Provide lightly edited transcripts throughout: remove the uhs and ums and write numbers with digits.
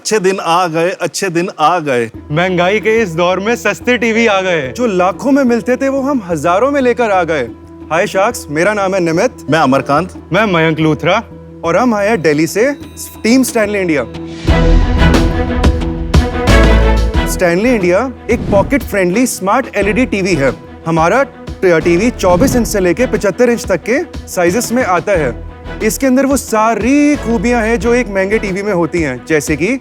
अच्छे दिन आ गए, अच्छे दिन आ गए। महंगाई के इस दौर में सस्ते टीवी आ गए। जो लाखों में मिलते थे वो हम हजारों में लेकर आ गए। हाय शार्क्स, मेरा नाम है निमित। मैं अमरकांत। मैं मयंक लूथरा। और हम आए हैं दिल्ली से team Stanley India. Stanley India एक pocket friendly smart LED TV है। हमारा टीवी 24 इंच से लेके 75 इंच तक के साइजेस में आता है। इसके अंदर वो सारी खूबियां हैं जो एक महंगे टीवी में होती हैं, जैसे कि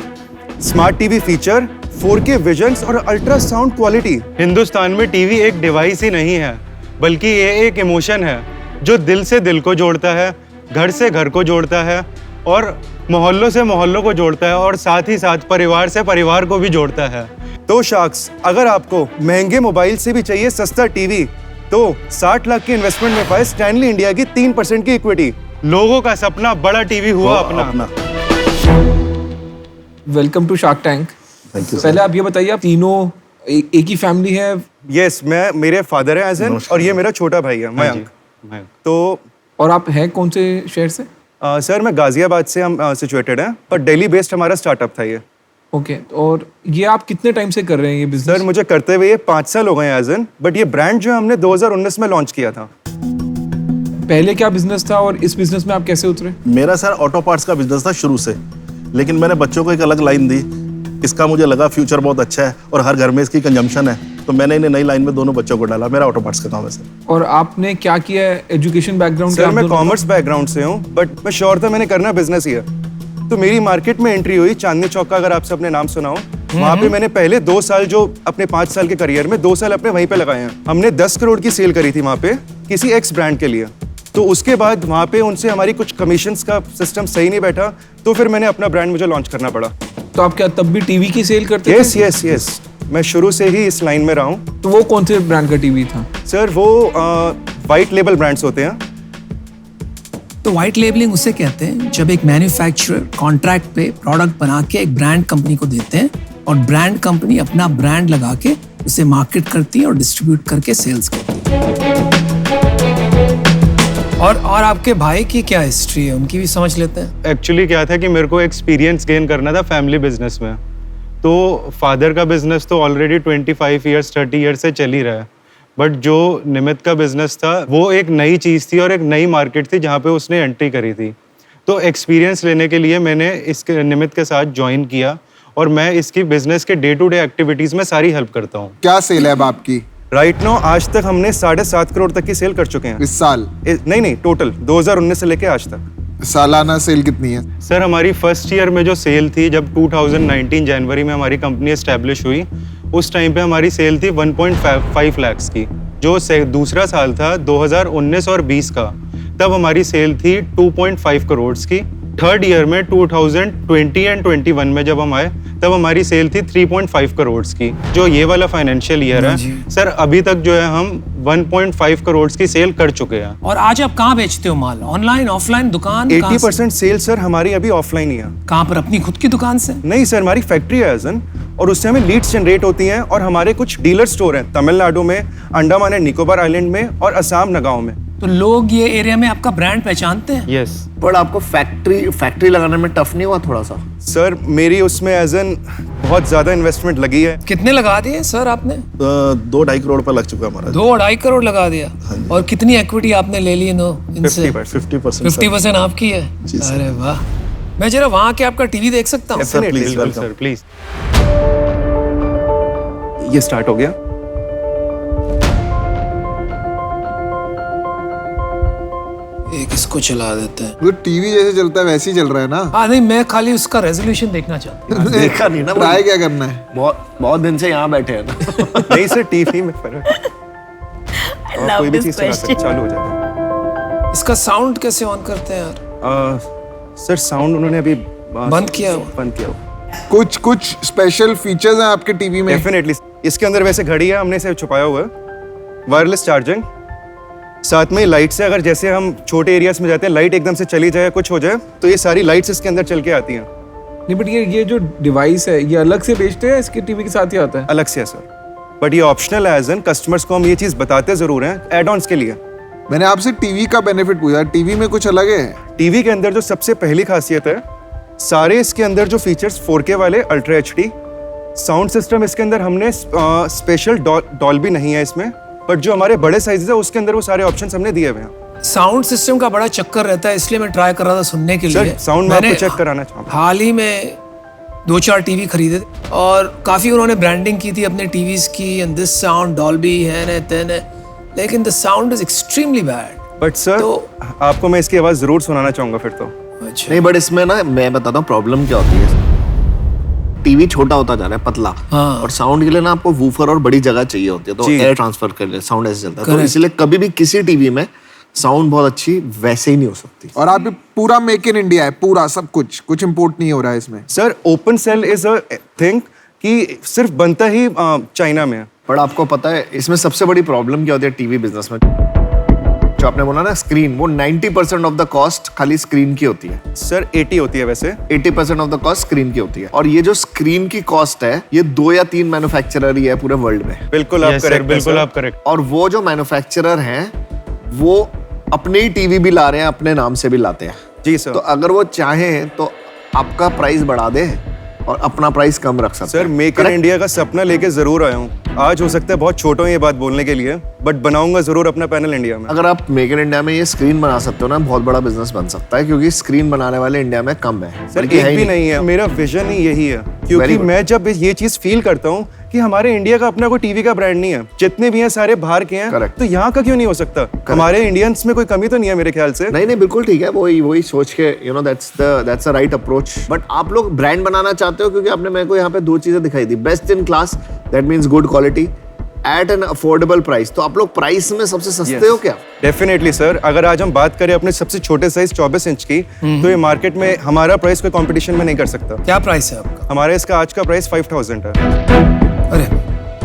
smart TV feature, 4K visions और अल्ट्रासाउंड क्वालिटी। हिंदुस्तान में टीवी एक डिवाइस ही नहीं है, बल्कि ये एक इमोशन है जो दिल से दिल को जोड़ता है, घर से घर को जोड़ता है और मोहल्लों से मोहल्लों को जोड़ता है और साथ ही साथ परिवार से परिवार को भी जोड़ता है। तो शार्क्स, अगर आपको महंगे मोबाइल से भी चाहिए सस्ता टीवी, तो 60 लाख की इन्वेस्टमेंट में पाए स्टैनली इंडिया की 3% की इक्विटी। लोगों का सपना बड़ा टीवी हुआ अपना। Welcome to shark tank. पहले आप ये बताइए, आप तीनों एक ही फैमिली है? यस, मेरे फादर है एजन, और ये मेरा छोटा भाई है मयंक। तो और आप हैं कौन से शहर से? सर, मैं गाजियाबाद से हम सिचुएटेड हैं, पर दिल्ली बेस्ड हमारा स्टार्टअप था ये। ओके, और ये आप कितने टाइम से कर रहे हैं ये बिजनेस? सर, मुझे करते हुए 5 साल हो गए हैं एजन, बट ये ब्रांड जो हमने 2019 में लॉन्च किया था। पहले क्या बिजनेस था और इस बिजनेस में आप कैसे उतरे? मेरा सर ऑटो पार्ट्स का बिजनेस था शुरू से, लेकिन मैंने बच्चों को एक अलग लाइन दी। इसका मुझे लगा फ्यूचर बहुत अच्छा है और हर घर में इसकी कंजम्पशन है, तो मैंने इन्हें नई लाइन में दोनों बच्चों को डाला। मेरा ऑटो पार्ट्स का काम है सर। और आपने क्या किया है? Education background? सर, मैं कॉमर्स बैकग्राउंड से हूँ, बट मैं श्योर था मैंने करना बिजनेस ही है। तो मेरी मार्केट में एंट्री हुई चांदनी चौक का, अगर आपसे अपने नाम सुना हो। वहाँ पे मैंने पहले 2 साल, जो अपने 5 साल के करियर में 2 साल अपने वहीं पे लगाए हैं। हमने 10 करोड़ की सेल करी थी वहाँ पे किसी एक्स ब्रांड के लिए। तो उसके बाद वहाँ पे उनसे हमारी कुछ कमीशंस का सिस्टम सही नहीं बैठा, तो फिर मैंने अपना ब्रांड मुझे लॉन्च करना पड़ा। तो आप क्या तब भी टीवी की सेल करते थे? यस, मैं शुरू से ही इस लाइन में रहा हूँ। तो वो कौन से ब्रांड का टीवी था? सर, वो वाइट लेबल ब्रांड्स होते हैं। तो वाइट लेबलिंग उसे कहते हैं जब एक मैन्युफैक्चरर कॉन्ट्रैक्ट पे प्रोडक्ट बना के एक ब्रांड कंपनी को देते हैं और ब्रांड कंपनी अपना ब्रांड लगा के उसे मार्केट करती है और डिस्ट्रीब्यूट करके सेल्स करती है। और आपके भाई की क्या हिस्ट्री है, उनकी भी समझ लेते हैं। एक्चुअली क्या था कि मेरे को एक्सपीरियंस गेन करना था फैमिली बिजनेस में। तो फादर का बिजनेस तो ऑलरेडी 25 ईयर्स 30 ईयर्स से चल ही रहा है, बट जो निमित का बिजनेस था वो एक नई चीज़ थी और एक नई मार्केट थी जहाँ पे उसने एंट्री करी थी। तो एक्सपीरियंस लेने के लिए मैंने इसके निमित के साथ ज्वाइन किया और मैं इसकी बिजनेस के डे टू डे एक्टिविटीज़ में सारी हेल्प करता हूँ। क्या सेल है अब आपकी? राइट नाउ आज तक हमने 7.5 करोड़ तक की सेल कर चुके हैं इस साल? नहीं, टोटल 2019 से लेके आज तक। सालाना सेल कितनी है? सर, हमारी फर्स्ट ईयर में जो सेल थी, जब 2019 जनवरी में हमारी कंपनी एस्टेब्लिश हुई, उस टाइम पे हमारी सेल थी 1.5 लाख की। जो दूसरा साल था 2019 और 20 का, तब हमारी सेल थी 2.5 करोड़ की। थर्ड ईयर में 2020 एंड 21 में जब हम आए, तब हमारी सेल थी 3.5 करोड़ की। जो ये वाला फाइनेंशियल ईयर है सर, अभी तक जो है हम 1.5 करोड़ की सेल कर चुके हैं। और आज आप कहाँ बेचते हो माल? ऑनलाइन, ऑफलाइन, दुकान? 80% सेल सर हमारी अभी ऑफलाइन ही है। कहाँ पर? अपनी खुद की दुकान से? नहीं सर, हमारी फैक्ट्री है एजन, और उससे हमें लीड्स जनरेट होती हैं और हमारे कुछ डीलर स्टोर हैं तमिलनाडु में, अंडमान एंड निकोबार आइलैंड में और असम नगांव में। तो लोग ये एरिया में आपका ब्रांड पहचानते हैं? यस। पर आपको फैक्ट्री लगाने में टफ नहीं हुआ थोड़ा सा? सर, मेरी उसमें एजन बहुत ज्यादा इन्वेस्टमेंट लगी है। कितने लगा दिए सर आपने? 2-2.5 करोड़ पर लग चुका हमारा। 2-2.5 करोड़ लगा दिया। और कितनी इक्विटी आपने ले ली इनसे? 50% आपकी है? अरे वाह। मैं जरा वहाँ के आपका टीवी देख सकता हूँ? Sir please. ये स्टार्ट हो गया। एक इसको चला देते हैं। वो टीवी जैसे चलता है वैसे ही चल रहा है ना? हाँ, नहीं, मैं खाली उसका रेजोल्यूशन देखना चाहता हूँ। देखा नहीं ना? ट्राई क्या करना है? बहुत दिन से यहाँ बैठे हैं ना। नहीं सर, टीवी में फर्क है। और कोई भी चीज चला सकते, चालू हो जाएगा। इसका साउंड कैसे ऑन करते हैं यार? सर, साउंड उन्होंने अभी बंद किया हुआ। कुछ स्पेशल फीचर्स हैं आपके टीवी में? डेफिनेटली। इसके अंदर वैसे घड़ी है, हमने इसे छुपाया हुआ है। वायरलेस चार्जिंग, साथ में लाइट से, अगर जैसे हम छोटे एरियाज में जाते हैं, लाइट एकदम से चली जाए, कुछ हो जाए, तो ये सारी लाइट्स इसके अंदर चल के आती हैं। नहीं, बट ये जो डिवाइस है ये अलग से बेचते हैं, इसके टीवी के साथ ही आता है? अलग से है सर, बट ये ऑप्शनल है। एज एन कस्टमर्स को हम ये चीज बताते जरूर हैं एड ऑन्स के लिए। मैंने आपसे टीवी का बेनिफिट पूछा, टीवी में कुछ अलग है? टीवी के अंदर जो सबसे पहली खासियत है सारे इसके अंदर जो फीचर्स 4K वाले अल्ट्रा HD साउंड सिस्टम इसके अंदर हमने स्पेशल डॉल्बी नहीं है इसमें, बट जो हमारे बड़े साइजेस है उसके अंदर वो सारे ऑप्शंस हमने दिए हुए हैं। साउंड सिस्टम का बड़ा चक्कर रहता है, इसलिए मैं ट्राई कर रहा था सुनने के लिए। साउंड में आपको चेक कराना चाहूँगा। हाल ही में 2-4 टीवी खरीदे और काफी उन्होंने ब्रांडिंग की थी अपने टीवीज की, एंड दिस साउंड डॉल्बी है तेने, लेकिन the sound is extremely bad. But sir आपको मैं इसकी आवाज जरूर सुनाना चाहूंगा फिर तो। अच्छा, नहीं, बट इसमें ना मैं बताता हूँ प्रॉब्लम क्या होती है। टीवी छोटा होता जा रहा है, पतला, हाँ। और साउंड के लिए ना आपको वूफर और बड़ी जगह चाहिए होती है, तो जी। एयर ट्रांसफर कर ले साउंड ऐसे चलता है, तो Correct. इसलिए कभी भी किसी टीवी में साउंड बहुत अच्छी वैसे ही नहीं हो सकती। और आप पूरा मेक इन इंडिया है, पूरा सब कुछ इंपोर्ट नहीं हो रहा है इसमें। Sir open sale is a thing कि सिर्फ बनता ही चाइना में है। पर आपको पता है इसमें सबसे बड़ी प्रॉब्लम क्या होती है टीवी बिजनेस में? जो आपने बोला ना स्क्रीन, वो 90% ऑफ द कॉस्ट खाली स्क्रीन की होती है। सर 80 होती है वैसे। 80% ऑफ द कॉस्ट स्क्रीन की होती है, और ये जो स्क्रीन की कॉस्ट है ये 2 या 3 मैन्युफैक्चरर ही है पूरे वर्ल्ड में। बिल्कुल आप करेक्ट, बिल्कुल आप करेक्ट। और वो जो मैन्युफैक्चरर हैं वो अपने ही टीवी भी ला रहे हैं, अपने नाम से भी लाते हैं। जी सर। तो अगर वो चाहें तो आपका प्राइस बढ़ा दे और अपना प्राइस कम रख सकते सर हैं। मेक इन इंडिया का सपना लेके जरूर आया हूँ। आज हो सकता है बहुत छोटा हूँ ये बात बोलने के लिए, बट बनाऊंगा जरूर अपना पैनल इंडिया में। अगर आप मेक इन इंडिया में ये स्क्रीन बना सकते हो ना, बहुत बड़ा बिजनेस बन सकता है, क्योंकि स्क्रीन बनाने वाले इंडिया में कम है। सर बल्कि एक है भी ही नहीं है, मेरा विजन ही यही है, क्योंकि Very good. मैं जब ये चीज फील करता हूँ कि हमारे इंडिया का अपना कोई टीवी का ब्रांड नहीं है, जितने भी हैं सारे बाहर के हैं, Correct. तो यहाँ का क्यों नहीं हो सकता? हमारे इंडियंस में कोई कमी तो नहीं है मेरे ख्याल से। नहीं नहीं बिल्कुल ठीक है, वही सोच के that's the right approach. But आप लोग ब्रांड बनाना चाहते हो, क्योंकि आपने मेरे को यहाँ पे 2 चीजें दिखाई दी, best in class, that means good quality at an affordable price. तो आप लोग प्राइस में सबसे सस्ते हो क्या? डेफिनेटली सर, अगर आज हम बात करें अपने सबसे छोटे साइज 24 इंच की, तो ये मार्केट में हमारा प्राइस कोई कंपटीशन में नहीं कर सकता। क्या प्राइस है आपका? हमारे इसका आज का प्राइस 5000 है। अरे,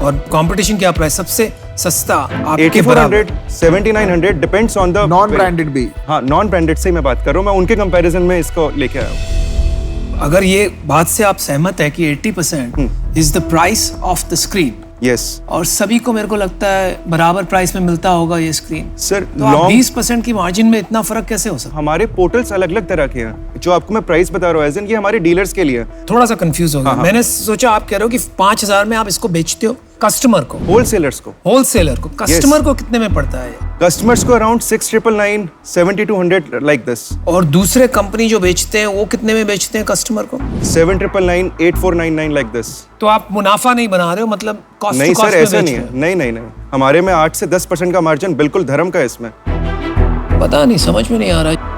और कंपटीशन क्या प्राइस? सबसे सस्ता आपके बराबर? 8400, 7900 depends on the non branded भी। हाँ, नॉन ब्रांडेड से मैं बात कर रहा हूँ, मैं उनके कंपैरिजन में इसको लेके आया हूँ। अगर ये बात से आप सहमत है कि 80% is the price of the screen, yes और सभी को मेरे को लगता है बराबर प्राइस में मिलता होगा ये स्क्रीन, सर। तो आप 20% की मार्जिन में इतना फर्क कैसे हो सकता हमारे पोर्टल्स अलग अलग तरह के हैं, जो आपको मैं प्राइस बता रहा हूँ एज इन, ये हमारे डीलर्स के लिए है? थोड़ा सा कंफ्यूज हो गया। मैंने सोचा आप कह रहे हो कि 5000 में आप इसको बेचते हो कस्टमर को, होलसेलर्स को। होलसेलर को। कस्टमर को कितने में पड़ता है? कस्टमर्स को अराउंड 6999, 7200 लाइक दिस। और दूसरे कंपनी जो बेचते हैं वो कितने में बेचते हैं कस्टमर को? 7999, 8499 लाइक दिस। तो आप मुनाफा नहीं बना रहे हो, मतलब कॉस्ट नहीं टू सर, कॉस्ट में ऐसा बेच नहीं रहे है। नहीं नहीं नहीं, हमारे में 8 से 10% का मार्जिन बिल्कुल धर्म का है इसमें। हो। पता नहीं, समझ में नहीं आ रहा।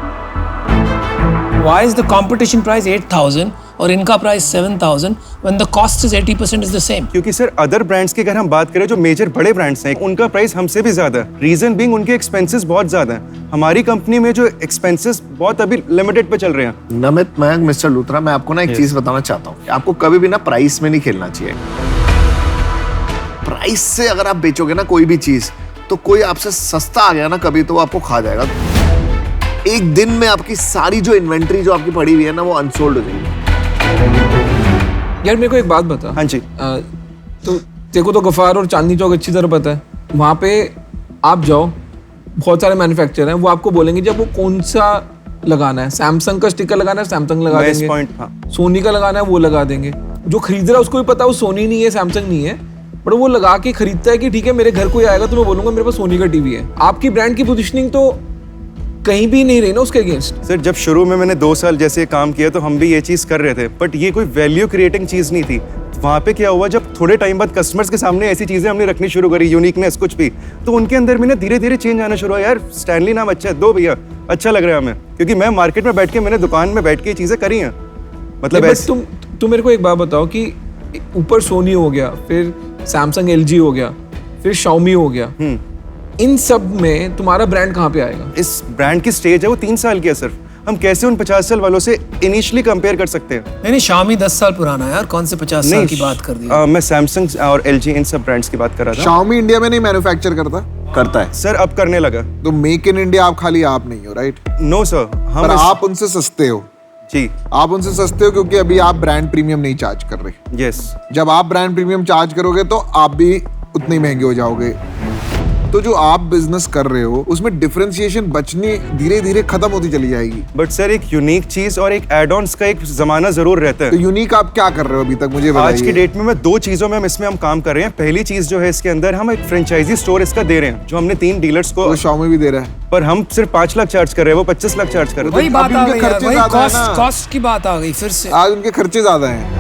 Why is the competition price 8000 और इनका price 7000 when the cost is 80% is the same? क्योंकि सर अदर ब्रांड्स की अगर हम बात करें, जो मेजर बड़े ब्रांड्स हैं, उनका प्राइस हमसे भी ज्यादा है। रीजन बीइंग उनके एक्सपेंसेस बहुत ज्यादा हैं। हमारी कंपनी में जो एक्सपेंसेस बहुत अभी लिमिटेड पे चल रहे हैं। नमित, मैं मिस्टर लूथरा, मैं आपको ना एक चीज बताना चाहता हूँ, आपको कभी भी ना प्राइस में नहीं खेलना चाहिए। प्राइस से अगर आप बेचोगे ना कोई भी चीज, तो कोई आपसे सस्ता आ गया ना कभी, तो वो आपको खा जाएगा। एक दिन में आपकी सारी जो इन्वेंट्री जो आपकी पड़ी हुई है ना, वो अनसोल्ड हो जाएगी। यार मेरे को एक बात बता। हाँ जी। तो तेरे को तो गफार और चांदनी चौक अच्छी तरह पता है। वहाँ पे आप जाओ, बहुत सारे मैन्युफैक्चरर हैं, वो आपको बोलेंगे जब वो कौन सा लगाना है, सैमसंग का स्टिकर लगाना है सैमसंग लगा Nice देंगे, point, हाँ। सोनी का लगाना है वो लगा देंगे। जो खरीद रहा है उसको भी पता है वो सोनी नहीं है, सैमसंग नहीं है, बट वो लगा के खरीदता है कि ठीक है मेरे घर कोई आएगा तो मैं बोलूंगा मेरे पास सोनी का टीवी है। आपकी ब्रांड की पोजीशनिंग तो कहीं भी नहीं रही ना उसके अगेंस्ट। सर जब शुरू में मैंने 2 साल जैसे काम किया तो हम भी ये चीज़ कर रहे थे, बट ये कोई वैल्यू क्रिएटिंग चीज़ नहीं थी। वहाँ पे क्या हुआ, जब थोड़े टाइम बाद कस्टमर्स के सामने ऐसी चीज़ें हमने रखनी शुरू करी, यूनिकनेस कुछ भी, तो उनके अंदर भी ना धीरे धीरे चेंज आना शुरू हुआ। यार स्टैनली नाम अच्छा है, दो भैया, अच्छा लग रहा है हमें, क्योंकि मैं मार्केट में बैठ के, मैंने दुकान में बैठ के ये चीज़ें करी हैं। मतलब ऐसे तुम मेरे को एक बात बताओ कि ऊपर सोनी हो गया, फिर सैमसंग LG हो गया, फिर शाओमी हो गया, इन सब में तुम्हारा ब्रांड कहाँ पे आएगा? इस ब्रांड की स्टेज है वो 3 साल की है सिर्फ। हम कैसे उन 50 साल वालों से इनिशियली कंपेयर कर सकते हैं? नहीं Xiaomi 10 साल पुराना है यार, कौन से 50 साल की बात कर दी? मैं सैमसंग और LG इन सब ब्रांड्स की बात कर रहा था। Xiaomi इंडिया में नहीं मैन्युफैक्चर करता है सर अब करने लगा। तो मेक इन इंडिया आप खाली आप नहीं हो, राइट? नो सर, हम पर आप उनसे सस्ते हो। जी आप उनसे सस्ते हो क्योंकि अभी आप ब्रांड प्रीमियम नहीं चार्ज कर रहे। यस। जब आप ब्रांड प्रीमियम चार्ज करोगे तो आप भी उतने ही महंगे हो जाओगे। तो जो आप बिजनेस कर रहे हो उसमें डिफरेंशिएशन बचने धीरे धीरे खत्म होती चली जाएगी। बट सर एक यूनिक चीज और एक एड ऑन्स का एक जमाना जरूर रहता तो है। यूनिक आप क्या कर रहे हो अभी तक मुझे आज की बताइए। डेट में मैं 2 चीजों में हम काम कर रहे हैं। पहली चीज जो है इसके अंदर हम एक फ्रेंचाइजी स्टोर इसका दे रहे हैं, जो हमने 3 डीलर्स को, तो Xiaomi भी दे रहा है। पर हम सिर्फ 5 लाख चार्ज कर रहे हैं, वो 25 लाख चार्ज कर रहे वही हैं। बात अभी आ उनके गई यार, खर्चे वही ज्यादा है कॉस्ट ना। कॉस्ट की बात आ गई फिर से। आज उनके खर्चे ज्यादा हैं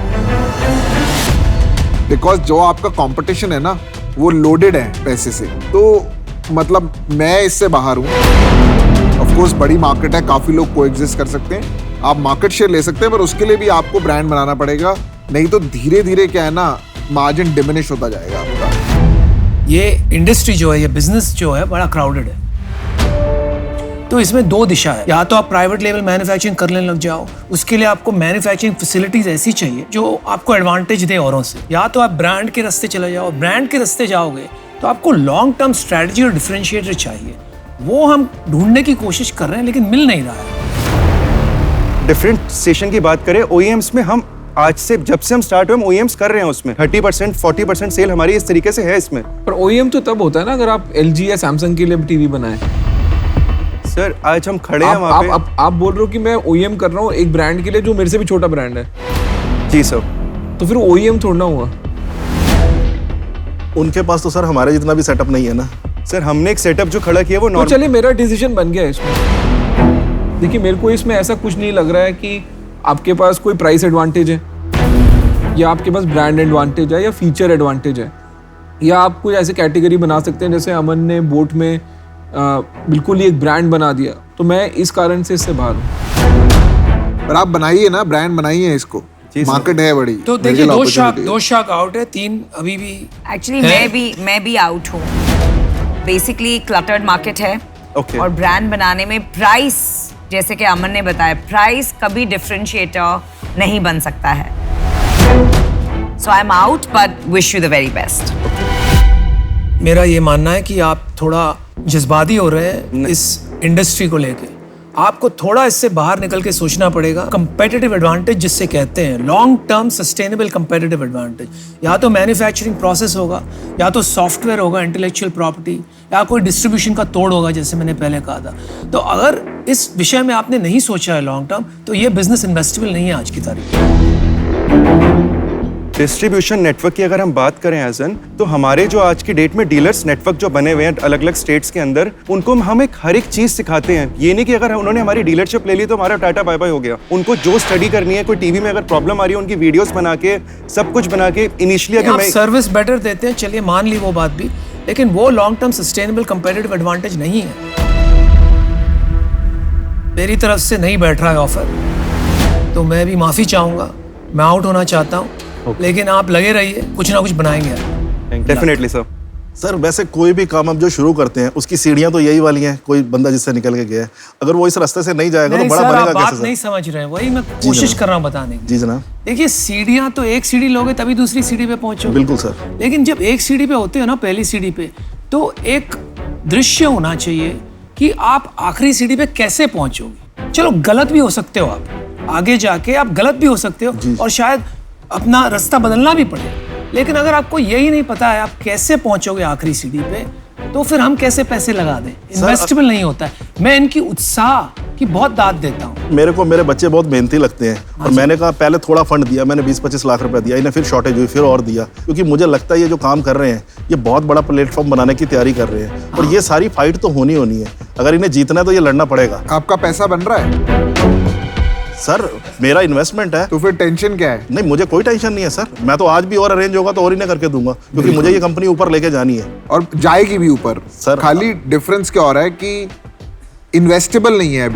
बिकॉज जो आपका कंपटीशन है ना वो लोडेड है पैसे से। तो मतलब मैं इससे बाहर हूँ। ऑफ कोर्स बड़ी मार्केट है, काफी लोग कोएग्जिस्ट कर सकते हैं, आप मार्केट शेयर ले सकते हैं, पर उसके लिए भी आपको ब्रांड बनाना पड़ेगा, नहीं तो धीरे धीरे क्या है ना मार्जिन डिमिनिश होता जाएगा आपका। ये इंडस्ट्री जो है, ये बिजनेस जो है बड़ा क्राउडेड है। तो इसमें 2 दिशा है, या तो आप प्राइवेट लेवल मैन्युफैक्चरिंग करने लग जाओ, उसके लिए आपको मैन्युफैक्चरिंग फैसिलिटीज ऐसी चाहिए जो आपको एडवांटेज दे औरों से, या तो आप ब्रांड के रास्ते चले जाओ। ब्रांड के रास्ते जाओगे तो आपको लॉन्ग टर्म स्ट्रेटजी और डिफरेंशिएटर चाहिए, वो हम ढूंढने की कोशिश कर रहे हैं लेकिन मिल नहीं रहा है। डिफरेंशिएशन की बात करें, OEMs में हम आज से जब से हम स्टार्ट हुए हम OEMs कर रहे हैं, उसमें 30% 40% सेल हमारी इस तरीके से है इसमें। पर OEM तो तब होता है ना अगर आप LG या Samsung के लिए टीवी बनाए। सर आज हम खड़े हैं वहाँ पे। आप बोल रहे हो कि मैं OEM कर रहा हूँ एक ब्रांड के लिए जो मेरे से भी छोटा ब्रांड है। जी सर। तो फिर OEM थोड़ा ना हुआ। उनके पास तो सर हमारे जितना भी सेटअप नहीं है ना। सर हमने एक सेटअप जो खड़ा किया वो तो नॉर्मल। चलिए मेरा डिसीजन बन गया इसमें। देखिए मेरे को इसमें ऐसा कुछ नहीं लग रहा है कि आपके पास कोई प्राइस एडवांटेज है या आपके पास ब्रांड एडवांटेज है या फीचर एडवांटेज है, या आप कोई ऐसे कैटेगरी बना सकते हैं जैसे अमन ने बोट में बिल्कुल ही एक ब्रांड बना दिया। तो मैं इस कारण से इससे बाहर हूँ। पर आप बनाइए ना, ब्रांड बनाइए इसको, मार्केट है बड़ी। तो देखिए 2 शाख आउट है, 3 अभी भी। एक्चुअली मैं भी आउट हूँ। बेसिकली क्लटर्ड मार्केट है। Okay. और ब्रांड बनाने में प्राइस, जैसे कि अमन ने बताया, प्राइस कभी डिफरेंशिएटर नहीं बन सकता है। So I am out but wish you the very best. मेरा ये मानना है कि आप थोड़ा जज्बाती हो रहे हैं इस इंडस्ट्री को लेके। आपको थोड़ा इससे बाहर निकल के सोचना पड़ेगा। कंपेटिटिव एडवांटेज जिससे कहते हैं, long term sustainable competitive advantage, या तो मैन्युफैक्चरिंग प्रोसेस होगा, या तो सॉफ्टवेयर होगा, इंटेलेक्चुअल प्रॉपर्टी, या कोई डिस्ट्रीब्यूशन का तोड़ होगा, जैसे मैंने पहले कहा था। तो अगर इस विषय में आपने नहीं सोचा है लॉन्ग टर्म, तो ये बिजनेस इन्वेस्टेबल नहीं है आज की तारीख में। डिस्ट्रीब्यूशन नेटवर्क की अगर हम बात करें एजन, तो हमारे जो आज की डेट में डीलर्स नेटवर्क जो बने हुए हैं अलग अलग स्टेट्स के अंदर, उनको हम एक हर एक चीज सिखाते हैं। ये नहीं कि अगर उन्होंने हमारी डीलरशिप ले ली तो हमारा टाटा बाय बाय हो गया। उनको जो स्टडी करनी है, कोई टीवी में अगर प्रॉब्लम आ रही है, उनकी वीडियोस बना के सब कुछ बना के इनिशियली आप सर्विस बेटर देते हैं, चलिए मान ली वो बात भी, लेकिन वो long term sustainable competitive advantage नहीं है। मेरी तरफ से नहीं बैठ रहा है ऑफर, तो मैं भी माफी चाहूंगा। मैं आउट होना चाहता हूँ, लेकिन आप लगे रहिए, कुछ ना कुछ बनाएंगे। Definitely sir. सर वैसे कोई भी काम हम जो शुरू करते हैं उसकी सीढ़ियां तो यही वाली हैं। कोई बंदा जिससे निकल के गया है, अगर वो इस रास्ते से नहीं जाएगा तो बड़ा सर, बनेगा आप बात कैसे नहीं सर? समझ रहे हैं, वही मैं कोशिश कर रहा हूँ बताने की। जी जनाब। देखिए सीढ़ियां तो एक सीढ़ी लोगे तभी दूसरी सीढ़ी पे पहुंचोगे। बिल्कुल सर। लेकिन जब एक सीढ़ी पे होते हो ना, पहली सीढ़ी पे, तो एक दृश्य होना चाहिए कि आप आखिरी सीढ़ी पे कैसे पहुंचोगे। चलो गलत भी हो सकते हो, आप आगे जाके आप गलत भी हो सकते हो और शायद अपना रास्ता बदलना भी पड़े, लेकिन अगर आपको यही नहीं पता है आप कैसे पहुंचोगे आखिरी सीढ़ी पे, तो फिर हम कैसे पैसे लगा दें? इन्वेस्टेबल नहीं होता है। मैं इनकी उत्साह की बहुत दाद देता हूँ। मेरे को मेरे बच्चे बहुत मेहनती लगते हैं और मैंने कहा पहले थोड़ा फंड दिया, मैंने 20-25 लाख रुपए दिया, इन्हें फिर शॉर्टेज हुई, फिर और दिया, क्योंकि मुझे लगता है ये जो काम कर रहे हैं ये बहुत बड़ा प्लेटफॉर्म बनाने की तैयारी कर रहे हैं और ये सारी फाइट तो होनी है। अगर इन्हें जीतना है तो ये लड़ना पड़ेगा। आपका पैसा बन रहा है सर, मेरा इन्वेस्टमेंट है। तो फिर टेंशन क्या है? नहीं, मुझे कोई टेंशन नहीं है सर। मैं तो आज भी और अरेंज होगा तो और इन्हें करके दूंगा, क्योंकि मुझे ये कंपनी ऊपर लेके जानी है और जाएगी भी ऊपर सर। खाली डिफरेंस क्या हो रहा है कि इन्वेस्टेबल नहीं है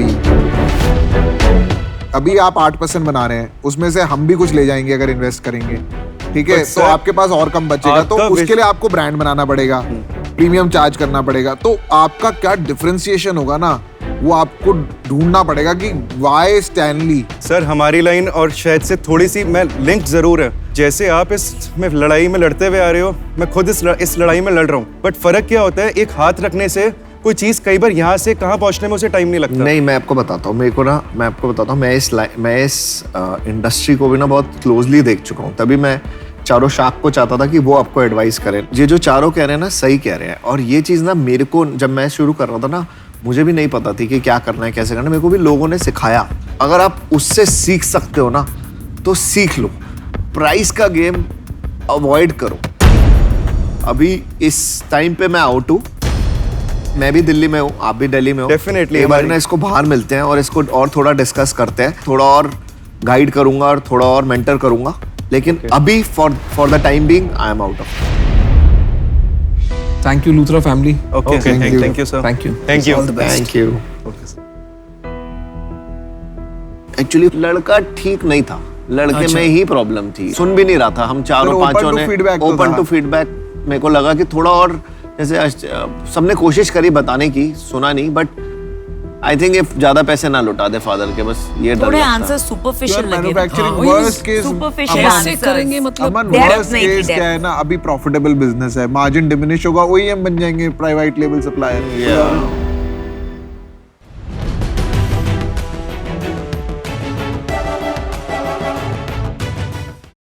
अभी आप 8% बना रहे हैं, उसमें से हम भी कुछ ले जाएंगे अगर इन्वेस्ट करेंगे, ठीक है? तो आपके पास और कम बचेगा, तो उसके लिए आपको ब्रांड बनाना पड़ेगा, प्रीमियम चार्ज करना पड़ेगा। तो आपका क्या डिफरेंशिएशन होगा ना, वो आपको ढूंढना पड़ेगा कि वाई स्टैनली। सर हमारी लाइन और शायद से थोड़ी सी मैं लिंक जरूर है। जैसे आप इस में लड़ाई में लड़ते हुए आ रहे हो, मैं खुद इस लड़ाई में लड़ रहा हूँ, बट फर्क क्या होता है, एक हाथ रखने से कोई चीज कई बार यहाँ से कहाँ पहुँचने में उसे टाइम नहीं लगता। नहीं, मैं आपको बताता हूँ, मैं इस इंडस्ट्री को भी ना बहुत क्लोजली देख चुका हूँ, तभी मैं चारों शाख को चाहता था कि वो आपको एडवाइस करें। ये जो चारों कह रहे हैं ना सही कह रहे हैं, और ये चीज़ ना मेरे को जब मैं शुरू कर रहा था ना मुझे भी नहीं पता थी कि क्या करना है कैसे करना है, मेरे को भी लोगों ने सिखाया। अगर आप उससे सीख सकते हो ना तो सीख लो, प्राइस का गेम अवॉइड करो। अभी इस टाइम पे मैं आउट हूँ, मैं भी दिल्ली में हूँ, आप भी दिल्ली में हो। Definitely, एक बार ना इसको बाहर मिलते हैं और इसको और थोड़ा डिस्कस करते हैं, थोड़ा और गाइड करूंगा और थोड़ा और मेंटर करूंगा, लेकिन अभी for the time being I am out of. Thank you Luthra family, okay, thank you sir, thank you. Thank you. Thank you. Actually लड़का ठीक नहीं था, लड़के में ही प्रॉब्लम थी, सुन भी नहीं रहा था। हम चारों open पांचों to ने feedback तो ओपन था। टू फीडबैक, मेरे को लगा कि थोड़ा और जैसे सबने कोशिश करी बताने की, सुना नहीं, बट आई थिंक इफ ज्यादा पैसे ना लुटा दे फादर के, बस ये डर थोड़े लगता। आंसर सुपरफिशियल लगे। मैन्युफैक्चरिंग वही वर्स्ट केस, सुपरफिशियल कैसे आंसर करेंगे मतलब अमन Depth वर्स्ट नहीं थी, केस क्या depth। है ना, अभी प्रॉफिटेबल बिजनेस है, मार्जिन डिमिनिश होगा, OEM बन जाएंगे, प्राइवेट लेबल सप्लायर।